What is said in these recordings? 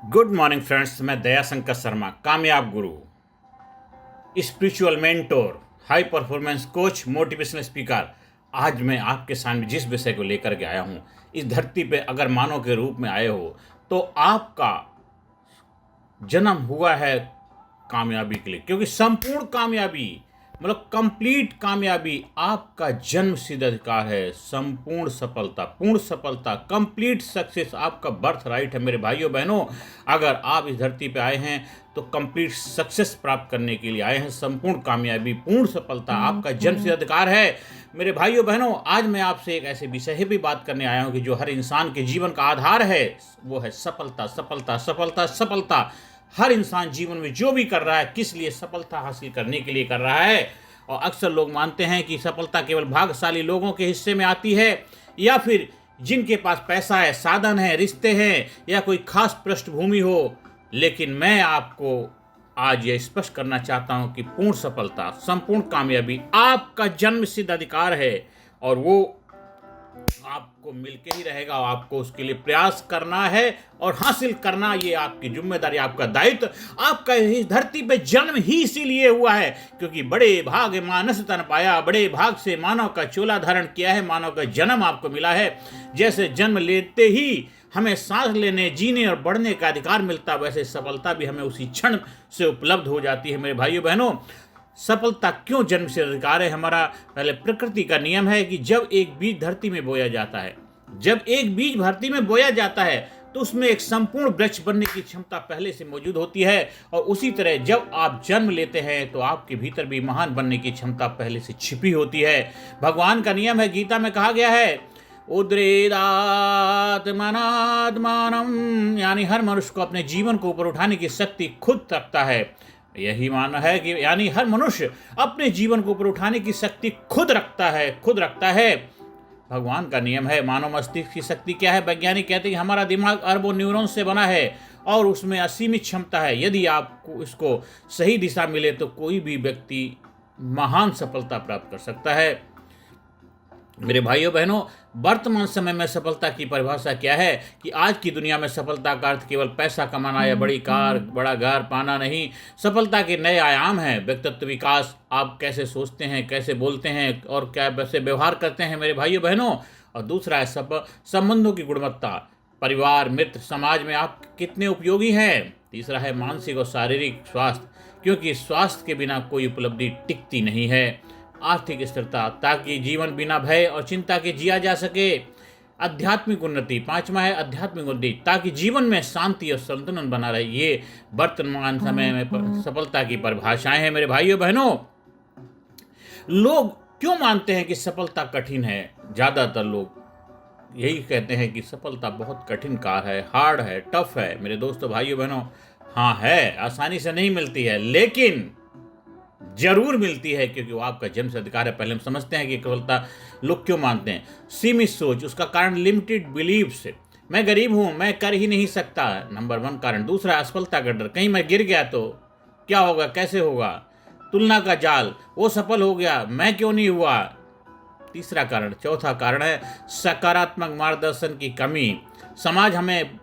Good morning friends. मैं दयाशंकर शर्मा, कामयाब गुरु, spiritual mentor, high performance coach, motivational speaker. आज मैं आपके सामने जिस विषय को लेकर के आया हूँ, इस धरती पे अगर मानव के रूप में आए हो तो आपका जन्म हुआ है कामयाबी के लिए, क्योंकि संपूर्ण कामयाबी मतलब कंप्लीट कामयाबी आपका जन्म सिद्ध अधिकार है। संपूर्ण सफलता, पूर्ण सफलता, कंप्लीट सक्सेस आपका बर्थ राइट है। मेरे भाइयों बहनों, अगर आप इस धरती पे आए हैं तो कंप्लीट सक्सेस प्राप्त करने के लिए आए हैं। संपूर्ण कामयाबी, पूर्ण सफलता आपका जन्म सिद्ध अधिकार है। मेरे भाइयों बहनों, आज मैं आपसे एक ऐसे विषय भी बात करने आया हूँ कि जो हर इंसान के जीवन का आधार है, वो है सफलता। सफलता सफलता सफलता। हर इंसान जीवन में जो भी कर रहा है, किस लिए? सफलता हासिल करने के लिए कर रहा है। और अक्सर लोग मानते हैं कि सफलता केवल भाग्यशाली लोगों के हिस्से में आती है, या फिर जिनके पास पैसा है, साधन है, रिश्ते हैं, या कोई खास पृष्ठभूमि हो। लेकिन मैं आपको आज यह स्पष्ट करना चाहता हूं कि पूर्ण सफलता, संपूर्ण कामयाबी आपका जन्म सिद्ध अधिकार है, और वो आपको मिलके ही रहेगा। आपको उसके लिए प्रयास करना है और हासिल करना, ये आपकी जिम्मेदारी, आपका दायित्व। आपका इस धरती पे जन्म ही इसीलिए हुआ है क्योंकि बड़े भाग मानस तन पाया, बड़े भाग से मानव का चोला धारण किया है, मानव का जन्म आपको मिला है। जैसे जन्म लेते ही हमें सांस लेने, जीने और बढ़ने का अधिकार मिलता, वैसे सफलता भी हमें उसी क्षण से उपलब्ध हो जाती है। मेरे भाइयों बहनों, सफलता क्यों जन्म से अधिकार है हमारा? पहले प्रकृति का नियम है कि जब एक बीज धरती में बोया जाता है, जब एक बीज धरती में बोया जाता है तो उसमें एक संपूर्ण वृक्ष बनने की क्षमता पहले से मौजूद होती है। और उसी तरह जब आप जन्म लेते हैं तो आपके भीतर भी महान बनने की क्षमता पहले से छिपी होती है। भगवान का नियम है, गीता में कहा गया है, उद्रेदात्मनात्मानम, यानी हर मनुष्य को अपने जीवन को ऊपर उठाने की शक्ति खुद रखता है। यही मानना है कि यानी हर मनुष्य अपने जीवन को ऊपर उठाने की शक्ति खुद रखता है। भगवान का नियम है। मानव मस्तिष्क की शक्ति क्या है? वैज्ञानिक कहते हैं कि हमारा दिमाग अरबों न्यूरॉन से बना है और उसमें असीमित क्षमता है। यदि आपको इसको सही दिशा मिले तो कोई भी व्यक्ति महान सफलता प्राप्त कर सकता है। मेरे भाइयों बहनों, वर्तमान समय में सफलता की परिभाषा क्या है कि आज की दुनिया में सफलता का अर्थ केवल पैसा कमाना या बड़ी कार, बड़ा घर पाना नहीं। सफलता के नए आयाम हैं। व्यक्तित्व विकास, आप कैसे सोचते हैं, कैसे बोलते हैं और क्या वैसे व्यवहार करते हैं मेरे भाइयों बहनों। और दूसरा है संबंधों की गुणवत्ता, परिवार, मित्र, समाज में आप कितने उपयोगी हैं। तीसरा है मानसिक और शारीरिक स्वास्थ्य, क्योंकि स्वास्थ्य के बिना कोई उपलब्धि टिकती नहीं है। आर्थिक स्थिरता, ताकि जीवन बिना भय और चिंता के जिया जा सके। आध्यात्मिक उन्नति, पांचवा है आध्यात्मिक उन्नति, ताकि जीवन में शांति और संतुलन बना रहे। ये वर्तमान समय में सफलता की परिभाषाएं हैं। मेरे भाइयों बहनों, लोग क्यों मानते हैं कि सफलता कठिन है? ज्यादातर लोग यही कहते हैं कि सफलता बहुत कठिन कार है, हार्ड है, टफ है। मेरे दोस्तों, भाइयों बहनों, हाँ है, आसानी से नहीं मिलती है, लेकिन जरूर मिलती है, क्योंकि वो आपका जन्म से अधिकार है। पहले हम समझते हैं कि सफलता लोग क्यों मानते हैं। सीमित सोच, उसका कारण लिमिटेड बिलीव्स। मैं गरीब हूं, मैं कर ही नहीं सकता, नंबर 1 कारण। दूसरा, असफलता का डर, कहीं मैं गिर गया तो क्या होगा, कैसे होगा। तुलना का जाल, वो सफल हो गया, मैं क्यों नहीं हुआ। तीसरा कारण। चौथा कारण है सकारात्मक मार्गदर्शन की कमी। समाज हमें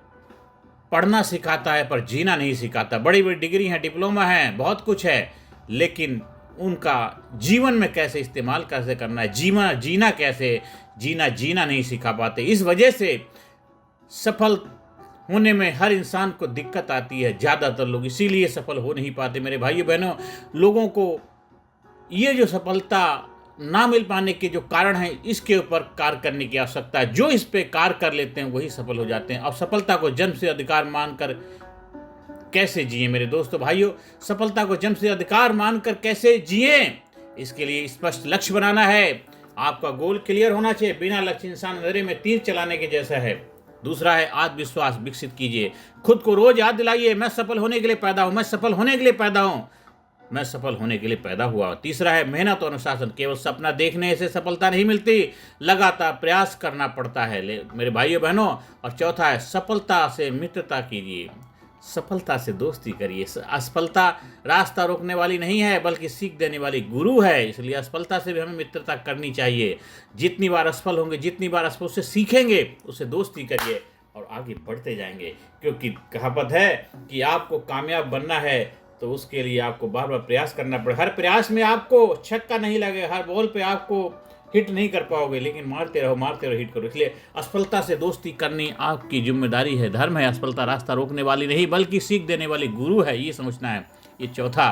पढ़ना सिखाता है पर जीना नहीं सिखाता। बड़ी बड़ी डिग्री हैं, डिप्लोमा हैं, बहुत कुछ है, लेकिन उनका जीवन में कैसे इस्तेमाल कैसे करना है, जीना कैसे, जीना नहीं सिखा पाते। इस वजह से सफल होने में हर इंसान को दिक्कत आती है। ज़्यादातर लोग इसीलिए सफल हो नहीं पाते। मेरे भाइयों बहनों, लोगों को ये जो सफलता ना मिल पाने के जो कारण हैं, इसके ऊपर कार्य करने की आवश्यकता है। जो इस पे कार्य कर लेते हैं वही सफल हो जाते हैं। अब सफलता को जन्म से अधिकार मानकर कैसे जिए मेरे दोस्तों भाइयों? सफलता को जन्म से अधिकार मानकर कैसे जिए? इसके लिए स्पष्ट लक्ष्य बनाना है। आपका गोल क्लियर होना चाहिए। बिना लक्ष्य इंसान अंधेरे में तीर चलाने के जैसा है। दूसरा है आत्मविश्वास विकसित कीजिए। खुद को रोज याद दिलाइए, मैं सफल होने के लिए पैदा हूं, मैं सफल होने के लिए पैदा हूं, मैं सफल होने के लिए पैदा हुआ। तीसरा है मेहनत और अनुशासन। केवल सपना देखने से सफलता नहीं मिलती, लगातार प्रयास करना पड़ता है मेरे भाइयों बहनों। और चौथा है सफलता से मित्रता कीजिए, सफलता से दोस्ती करिए। असफलता रास्ता रोकने वाली नहीं है, बल्कि सीख देने वाली गुरु है। इसलिए असफलता से भी हमें मित्रता करनी चाहिए। जितनी बार असफल होंगे, जितनी बार असफल से सीखेंगे, उससे दोस्ती करिए। और आगे बढ़ते जाएंगे, क्योंकि कहावत है कि आपको कामयाब बनना है तो उसके लिए आपको बार बार प्रयास करना पड़े। हर प्रयास में आपको छक्का नहीं लगे, हर बॉल पे आपको हिट नहीं कर पाओगे, लेकिन मारते रहो हिट करो। इसलिए असफलता से दोस्ती करनी आपकी जिम्मेदारी है, धर्म है। असफलता रास्ता रोकने वाली नहीं बल्कि सीख देने वाली गुरु है, ये समझना है। ये चौथा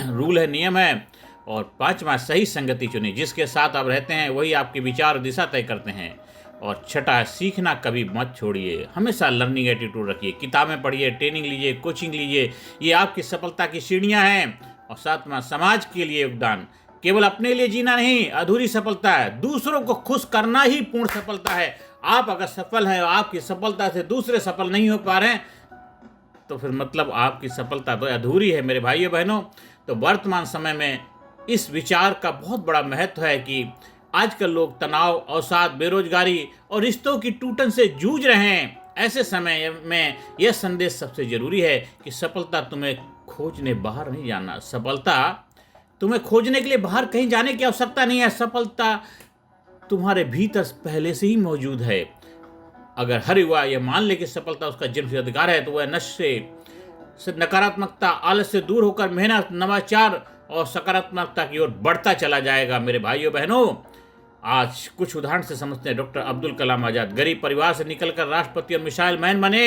रूल है, नियम है। और पांचवा, सही संगति चुनिए, जिसके साथ आप रहते हैं वही आपके विचार और दिशा तय करते हैं। और छठा, सीखना कभी मत छोड़िए, हमेशा लर्निंग एटीट्यूड रखिए, किताबें पढ़िए, ट्रेनिंग लीजिए, कोचिंग लीजिए, ये आपकी सफलता की सीढ़ियां हैं। और सातवां, समाज के लिए योगदान, केवल अपने लिए जीना नहीं अधूरी सफलता है, दूसरों को खुश करना ही पूर्ण सफलता है। आप अगर सफल हैं, आपकी सफलता से दूसरे सफल नहीं हो पा रहे हैं, तो फिर मतलब आपकी सफलता तो अधूरी है मेरे भाइयों बहनों। तो वर्तमान समय में इस विचार का बहुत बड़ा महत्व है कि आजकल लोग तनाव, अवसाद, बेरोजगारी और रिश्तों की टूटन से जूझ रहे हैं। ऐसे समय में यह संदेश सबसे जरूरी है कि सफलता तुम्हें खोजने बाहर नहीं जाना, सफलता तुम्हें खोजने के लिए बाहर कहीं जाने की आवश्यकता नहीं है। सफलता तुम्हारे भीतर पहले से ही मौजूद है। अगर हर युवा यह मान ले कि सफलता उसका जन्मसिद्ध अधिकार है, तो वह नशे से, नकारात्मकता, आलस से दूर होकर मेहनत, नवाचार और सकारात्मकता की ओर बढ़ता चला जाएगा। मेरे भाइयों बहनों, आज कुछ उदाहरण से समझते हैं। डॉक्टर अब्दुल कलाम आजाद गरीब परिवार से निकलकर राष्ट्रपति और मिसाइल मैन बने।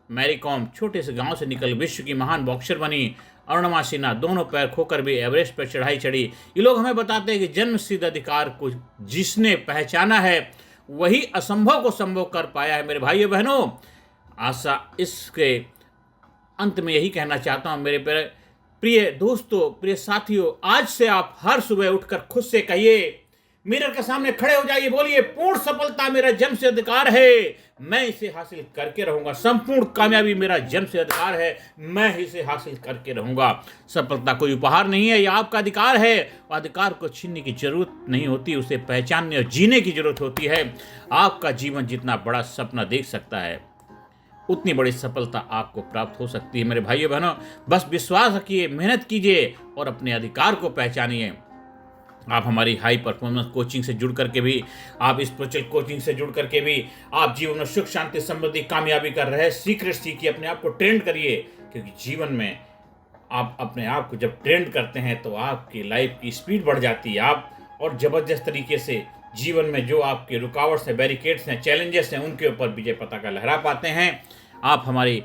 मैरी कॉम छोटे से गांव से निकल विश्व की महान बॉक्सर बनी। अरुणिमा सिन्हा दोनों पैर खोकर भी एवरेस्ट पर चढ़ाई चढ़ी। ये लोग हमें बताते हैं कि जन्म सिद्ध अधिकार को जिसने पहचाना है वही असंभव को संभव कर पाया है। मेरे भाइयों बहनों, आशा इसके अंत में यही कहना चाहता हूं, मेरे प्रिय दोस्तों, प्रिय साथियों, आज से आप हर सुबह उठकर खुद से कहिए, मिरर के सामने खड़े हो जाइए, बोलिए, पूर्ण सफलता मेरा जन्म से अधिकार है, मैं इसे हासिल करके रहूंगा। संपूर्ण कामयाबी मेरा जन्म से अधिकार है, मैं इसे हासिल करके रहूंगा। सफलता कोई उपहार नहीं है, यह आपका अधिकार है। और अधिकार को छीनने की जरूरत नहीं होती, उसे पहचानने और जीने की जरूरत होती है। आपका जीवन जितना बड़ा सपना देख सकता है, उतनी बड़ी सफलता आपको प्राप्त हो सकती है। मेरे भाइयों बहनों, बस विश्वास रखिए, मेहनत कीजिए और अपने अधिकार को पहचानिए। आप हमारी हाई परफॉर्मेंस कोचिंग से जुड़ करके भी, आप स्पिरिचुअल कोचिंग से जुड़ करके भी आप जीवन में सुख, शांति, समृद्धि, कामयाबी का रहे सीक्रेट सीखिए, अपने आप को ट्रेंड करिए। क्योंकि जीवन में आप अपने आप को जब ट्रेंड करते हैं तो आपकी लाइफ की स्पीड बढ़ जाती है। आप और ज़बरदस्त तरीके से जीवन में जो आपके रुकावट्स हैं, बैरिकेड्स हैं, चैलेंजेस हैं, उनके ऊपर विजय पताका लहरा पाते हैं। आप हमारी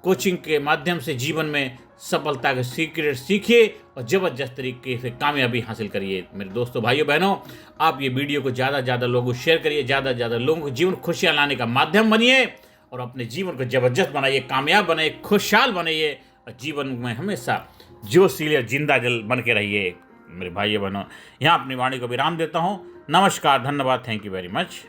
कोचिंग के माध्यम से जीवन में सफलता के सीक्रेट सीखिए और ज़बरदस्त तरीके से कामयाबी हासिल करिए। मेरे दोस्तों, भाइयों बहनों, आप ये वीडियो को ज़्यादा से ज़्यादा लोगों को शेयर करिए, ज़्यादा से ज़्यादा लोगों को जीवन खुशियाँ लाने का माध्यम बनिए और अपने जीवन को ज़बरदस्त बनाइए, कामयाब बनाइए, खुशहाल बनाइए और जीवन में हमेशा जोशीले और जिंदा जल बन के रहिए। मेरे भाइयों बहनों, यहाँ अपनी वाणी को विराम देता हूँ। नमस्कार, धन्यवाद, थैंक यू वेरी मच।